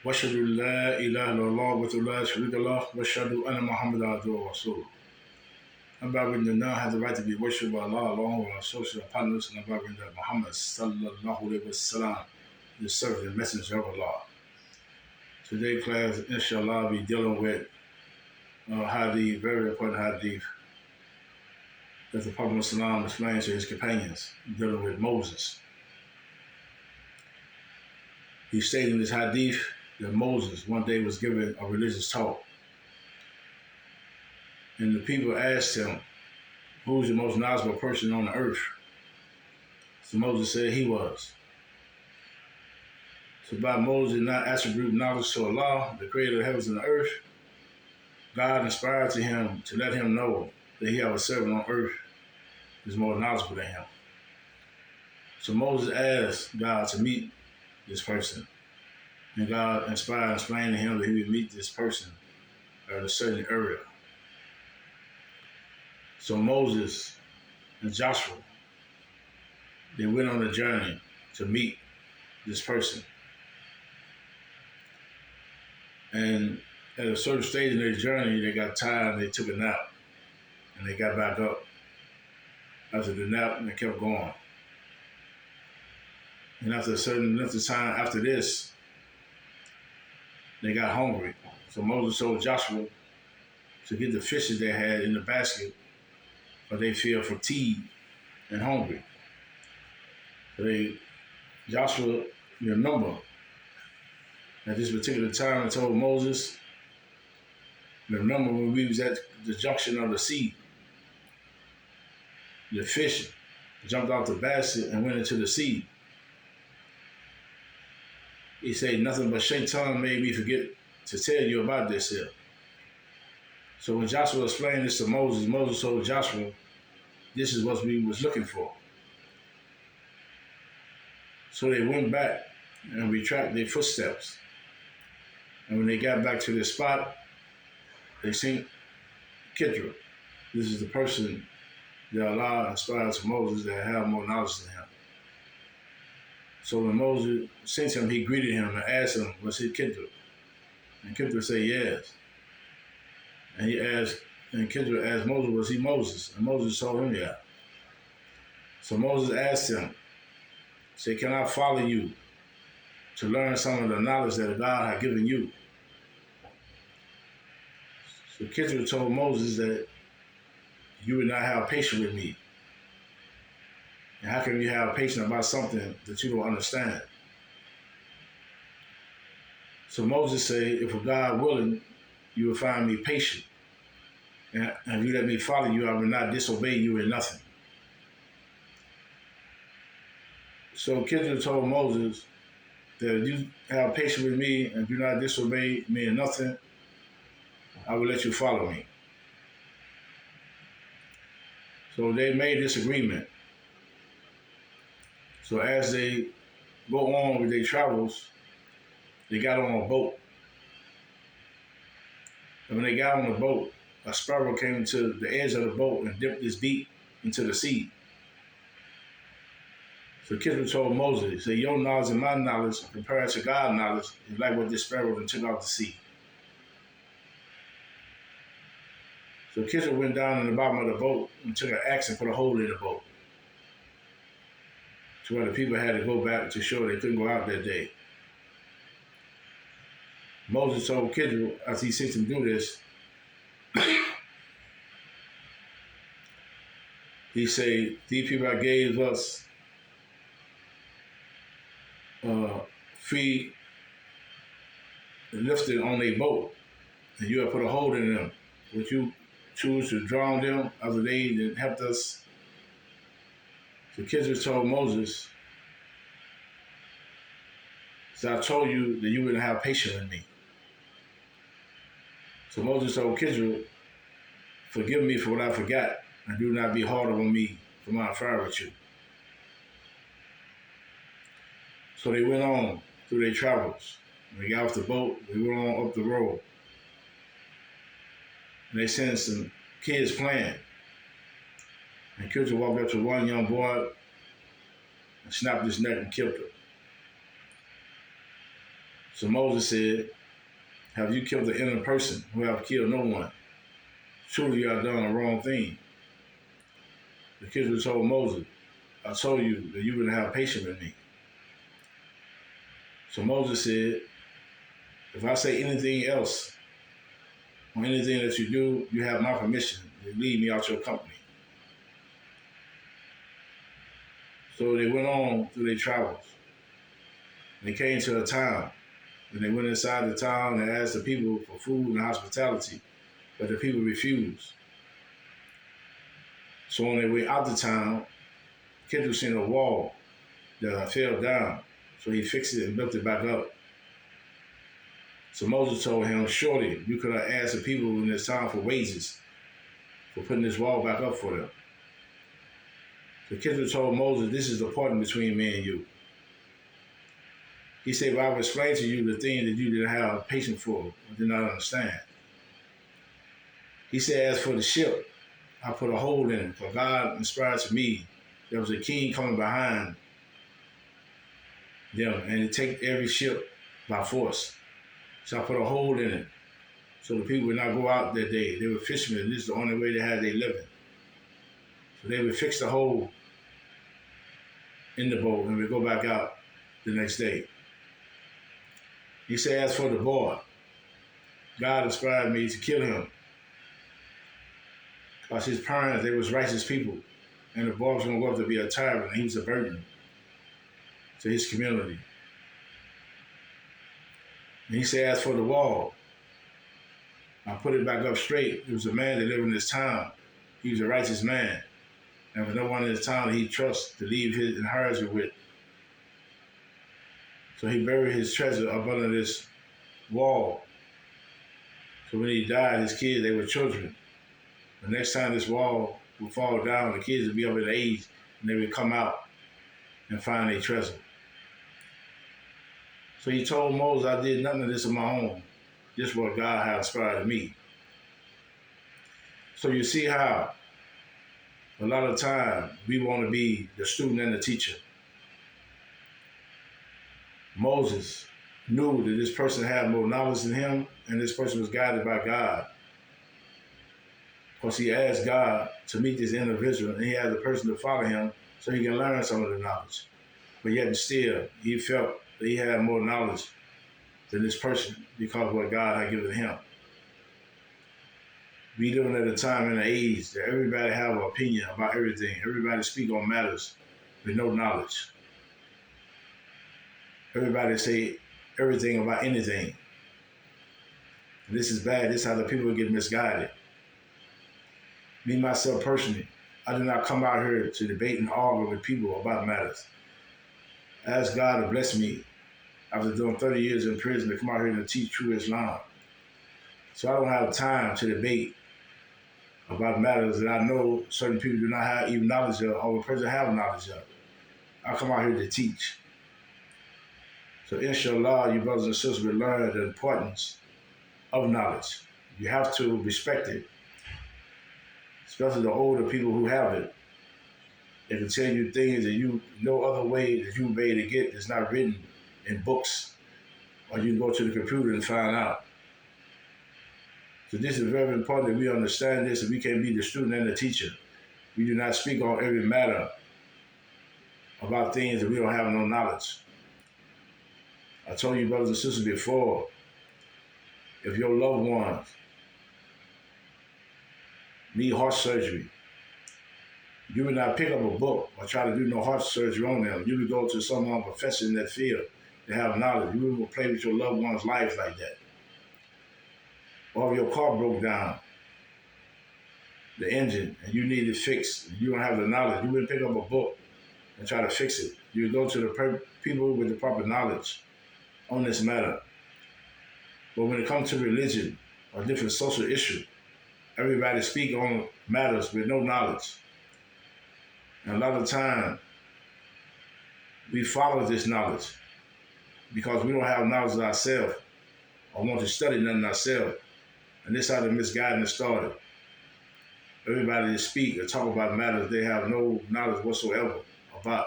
واشهد ان لا اله الا الله وحده لا شريك له واشهد ان محمدا عبده ورسوله. About when the now has the right to be worshipped by Allah alone with our social partners, and about when that Muhammad sallallahu alaihi wasallam, the servant and messenger of Allah. Today class, inshallah, I'll be dealing with hadith, very important hadith that the Prophet Muhammad explained to his companions, dealing with Moses. He stated in this hadith that Moses one day was given a religious talk. And the people asked him, who's the most knowledgeable person on the earth? So Moses said he was. So by Moses not attribute knowledge to Allah, the creator of the heavens and the earth, God inspired to him to let him know that he have a servant on earth who's more knowledgeable than him. So Moses asked God to meet this person. And God inspired and explained to him that he would meet this person at a certain area. So Moses and Joshua, they went on a journey to meet this person. And at a certain stage in their journey, they got tired and they took a nap. And they got back up after the nap and they kept going. And after a certain length of time after this, they got hungry. So Moses told Joshua to get the fishes they had in the basket, but they feel fatigued and hungry. So Joshua remember at this particular time and told Moses, remember when we was at the junction of the sea, the fish jumped out the basket and went into the sea. He said, nothing but Shaitan made me forget to tell you about this here. So when Joshua explained this to Moses, Moses told Joshua, this is what we was looking for. So they went back and retracted their footsteps. And when they got back to their spot, they seen Kidra. This is the person that Allah inspired to Moses that had more knowledge than him. So when Moses sent him, he greeted him and asked him, was he Kidra? And Kidra said yes. And Kidra asked Moses, was he Moses? And Moses told him, yeah. So Moses asked him, said, can I follow you to learn some of the knowledge that God had given you? So Kidra told Moses that you would not have patience with me. And how can you have patience about something that you don't understand? So Moses said, if God willing, you will find me patient. And if you let me follow you, I will not disobey you in nothing. So Kidra told Moses that if you have patience with me and do not disobey me in nothing, I will let you follow me. So they made this agreement. So as they go on with their travels, they got on a boat. And when they got on the boat, a sparrow came to the edge of the boat and dipped his beak into the sea. So Kidra told Moses, he said, your knowledge and my knowledge compared to God's knowledge is like what this sparrow then took out the sea. So Kidra went down in the bottom of the boat and took an axe and put a hole in the boat, to where the people had to go back to shore. They couldn't go out that day. Moses told Kidra, as he seen him do this, he said, these people I gave us free lifted on their boat, and you have put a hole in them. Would you choose to drown them after they helped us? So Kidra told Moses, so I told you that you wouldn't have patience with me. So Moses told Kidra, forgive me for what I forgot, and do not be harder on me for my affair with you. So they went on through their travels. When they got off the boat, they went on up the road. And they sent some kids playing. And Kidra walked up to one young boy and snapped his neck and killed him. So Moses said, have you killed the innocent person who have killed no one? Truly you have done a wrong thing. The Kidron told Moses, I told you that you wouldn't have patience with me. So Moses said, if I say anything else or anything that you do, you have my permission to leave me out your company. So they went on through their travels. They came to a town. And they went inside the town and asked the people for food and hospitality, but the people refused. So on their way out the town, Kidron seen a wall that fell down. So he fixed it and built it back up. So Moses told him, surely you could have asked the people in this town for wages for putting this wall back up for them. So Kidron told Moses, this is the part between me and you. He said, well, I will explain to you the thing that you didn't have patience for or did not understand. He said, as for the ship, I put a hole in it, for God inspired to me there was a king coming behind them and to take every ship by force. So I put a hole in it so the people would not go out that day. They were fishermen. This is the only way they had their living. So they would fix the hole in the boat and we'd go back out the next day. He said, as for the boy, God inspired me to kill him. Because his parents, they was righteous people. And the boy was going to go up to be a tyrant. And he was a burden to his community. And he said, as for the wall, I put it back up straight. There was a man that lived in this town. He was a righteous man. And there was no one in this town that he trusts to leave his inheritance with. So he buried his treasure up under this wall. So when he died, his kids, they were children. The next time this wall would fall down, the kids would be up in age, and they would come out and find their treasure. So he told Moses, I did nothing of this on my own. This is what God had inspired me. So you see how a lot of time we want to be the student and the teacher. Moses knew that this person had more knowledge than him, and this person was guided by God. Because he asked God to meet this individual, and he had the person to follow him so he can learn some of the knowledge. But yet and still, he felt that he had more knowledge than this person because of what God had given him. We living at a time and an age that everybody have an opinion about everything. Everybody speak on matters with no knowledge. Everybody say everything about anything. And this is bad. This is how the people get misguided. Me, myself, personally, I did not come out here to debate and argue with people about matters. I asked God to bless me after doing 30 years in prison to come out here and teach true Islam. So I don't have time to debate about matters that I know certain people do not have even knowledge of or a person have knowledge of. I come out here to teach. So inshallah, you brothers and sisters will learn the importance of knowledge. You have to respect it, especially the older people who have it. They can tell you things that you no other way that you may to get that's not written in books, or you can go to the computer and find out. So this is very important that we understand this, and we can't be the student and the teacher. We do not speak on every matter about things that we don't have no knowledge. I told you brothers and sisters before, if your loved ones need heart surgery, you would not pick up a book or try to do no heart surgery on them. You would go to someone professor in that field that have knowledge. You wouldn't play with your loved one's life like that. Or if your car broke down, the engine, and you need it fixed, and you don't have the knowledge, you wouldn't pick up a book and try to fix it. You would go to the people with the proper knowledge on this matter. But when it comes to religion or different social issues, everybody speak on matters with no knowledge. And a lot of time, we follow this knowledge because we don't have knowledge of ourselves or want to study nothing ourselves. And this is how the misguidance started. Everybody that speak or talk about matters they have no knowledge whatsoever about.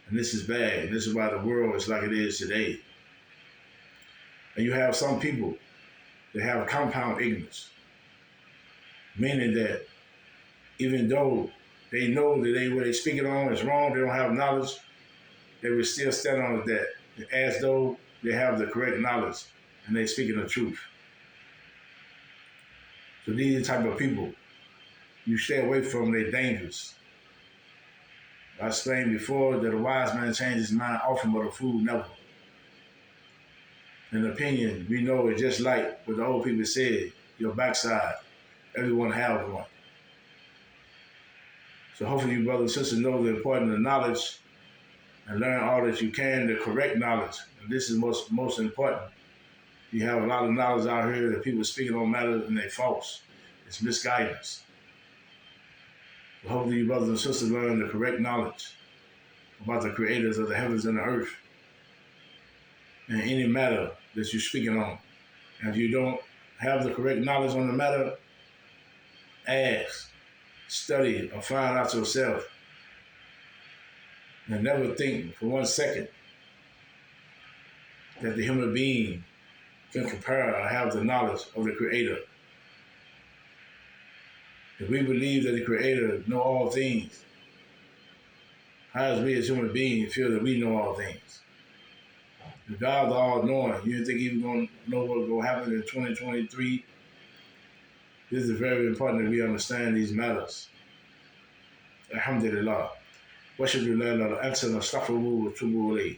And this is bad. And this is why the world is like it is today. And you have some people that have compound ignorance, meaning that even though they know that what they're speaking on is wrong, they don't have knowledge, they will still stand on that as though they have the correct knowledge and they're speaking the truth. So these are the type of people you stay away from, they're dangerous. I explained before that a wise man changes his mind often, but a fool never. An opinion, we know it just like what the old people said, your backside, everyone has one. So hopefully you brothers and sisters know the importance of knowledge and learn all that you can, the correct knowledge. And this is most important. You have a lot of knowledge out here that people speaking on matters and they're false. It's misguidance. So hopefully you brothers and sisters learn the correct knowledge about the creators of the heavens and the earth and any matter that you're speaking on. And if you don't have the correct knowledge on the matter, ask, study, or find out yourself. And never think for 1 second that the human being can compare or have the knowledge of the Creator. If we believe that the Creator knows all things, how does we as human beings feel that we know all things? If God's all-knowing, you don't think He's going to know what's going to happen in 2023? This is very important that we understand these matters. Alhamdulillah. Wa shukru lillahi wa atubu ilayh.